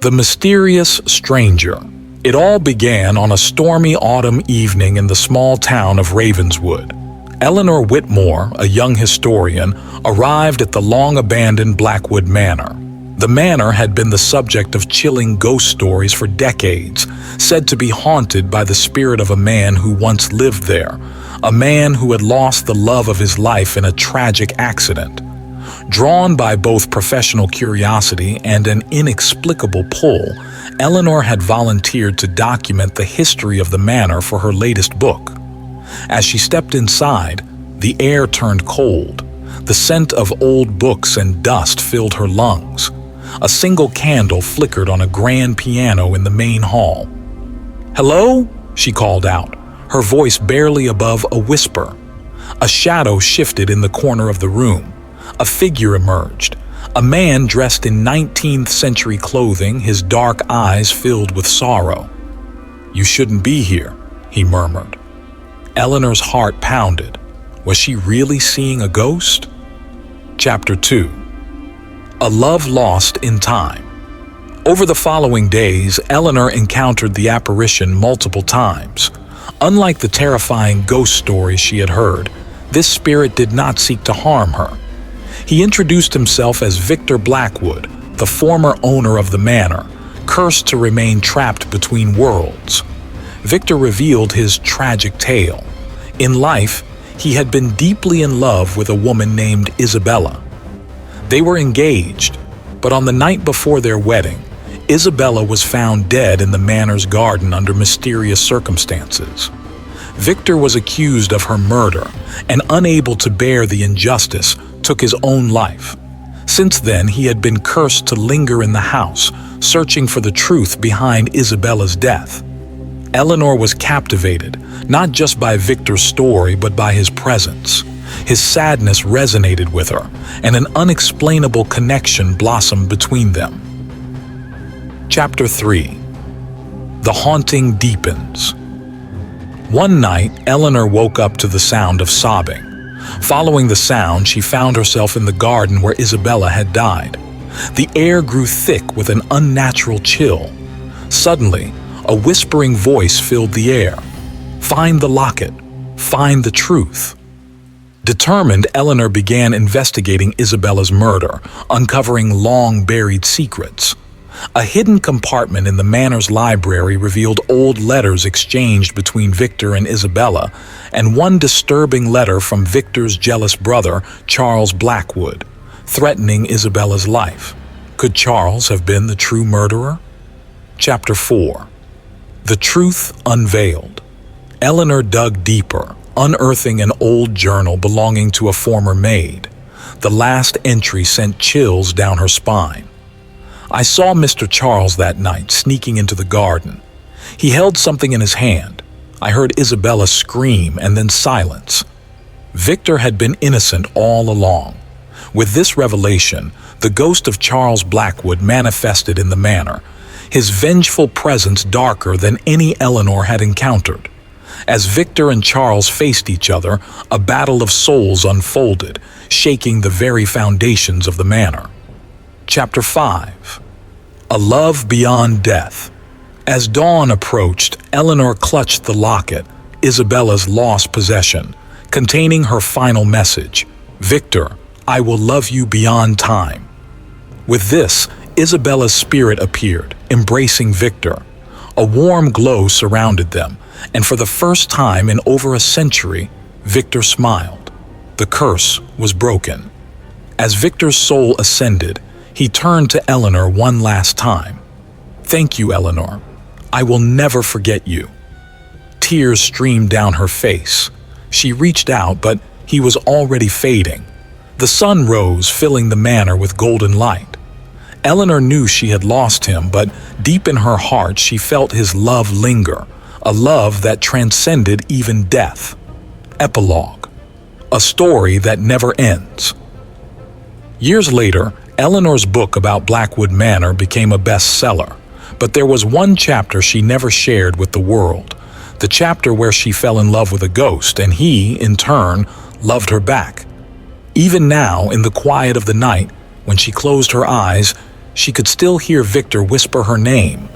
The mysterious stranger. It all began on a stormy autumn evening in the small town of Ravenswood. Eleanor Whitmore, a young historian, arrived at the long-abandoned Blackwood Manor. The manor had been the subject of chilling ghost stories for decades, said to be haunted by the spirit of a man who once lived there, a man who had lost the love of his life in a tragic accident. Drawn by both professional curiosity and an inexplicable pull, Eleanor had volunteered to document the history of the manor for her latest book. As she stepped inside, the air turned cold. The scent of old books and dust filled her lungs. A single candle flickered on a grand piano in the main hall. "Hello?" she called out, her voice barely above a whisper. A shadow shifted in the corner of the room. A figure emerged, a man dressed in 19th century clothing, his dark eyes filled with sorrow. "You shouldn't be here," he murmured. Eleanor's heart pounded. Was she really seeing a ghost? Chapter 2. A Love Lost in Time. Over the following days, Eleanor encountered the apparition multiple times. Unlike the terrifying ghost stories she had heard, this spirit did not seek to harm her. He introduced himself as Victor Blackwood, the former owner of the manor, cursed to remain trapped between worlds. Victor revealed his tragic tale. In life, he had been deeply in love with a woman named Isabella. They were engaged, but on the night before their wedding, Isabella was found dead in the manor's garden under mysterious circumstances. Victor was accused of her murder and, unable to bear the injustice, took his own life. Since then, he had been cursed to linger in the house, searching for the truth behind Isabella's death. Eleanor was captivated, not just by Victor's story, but by his presence. His sadness resonated with her, and an unexplainable connection blossomed between them. Chapter 3. The Haunting Deepens. One night, Eleanor woke up to the sound of sobbing. Following the sound, she found herself in the garden where Isabella had died. The air grew thick with an unnatural chill. Suddenly, a whispering voice filled the air. "Find the locket. Find the truth." Determined, Eleanor began investigating Isabella's murder, uncovering long-buried secrets. A hidden compartment in the manor's library revealed old letters exchanged between Victor and Isabella, and one disturbing letter from Victor's jealous brother, Charles Blackwood, threatening Isabella's life. Could Charles have been the true murderer? Chapter 4. The Truth Unveiled. Eleanor dug deeper, unearthing an old journal belonging to a former maid. The last entry sent chills down her spine. "I saw Mr. Charles that night sneaking into the garden. He held something in his hand. I heard Isabella scream and then silence. Victor had been innocent all along." With this revelation, the ghost of Charles Blackwood manifested in the manor, his vengeful presence darker than any Eleanor had encountered. As Victor and Charles faced each other, a battle of souls unfolded, shaking the very foundations of the manor. Chapter 5. A Love Beyond Death. As dawn approached, Eleanor clutched the locket, Isabella's lost possession, containing her final message: "Victor, I will love you beyond time." With this, Isabella's spirit appeared, embracing Victor. A warm glow surrounded them, and for the first time in over a century, Victor smiled. The curse was broken. As Victor's soul ascended, he turned to Eleanor one last time. "Thank you, Eleanor. I will never forget you." Tears streamed down her face. She reached out, but he was already fading. The sun rose, filling the manor with golden light. Eleanor knew she had lost him, but deep in her heart she felt his love linger, a love that transcended even death. Epilogue. A story that never ends. Years later, Eleanor's book about Blackwood Manor became a bestseller, but there was one chapter she never shared with the world, the chapter where she fell in love with a ghost and he, in turn, loved her back. Even now, in the quiet of the night, when she closed her eyes, she could still hear Victor whisper her name,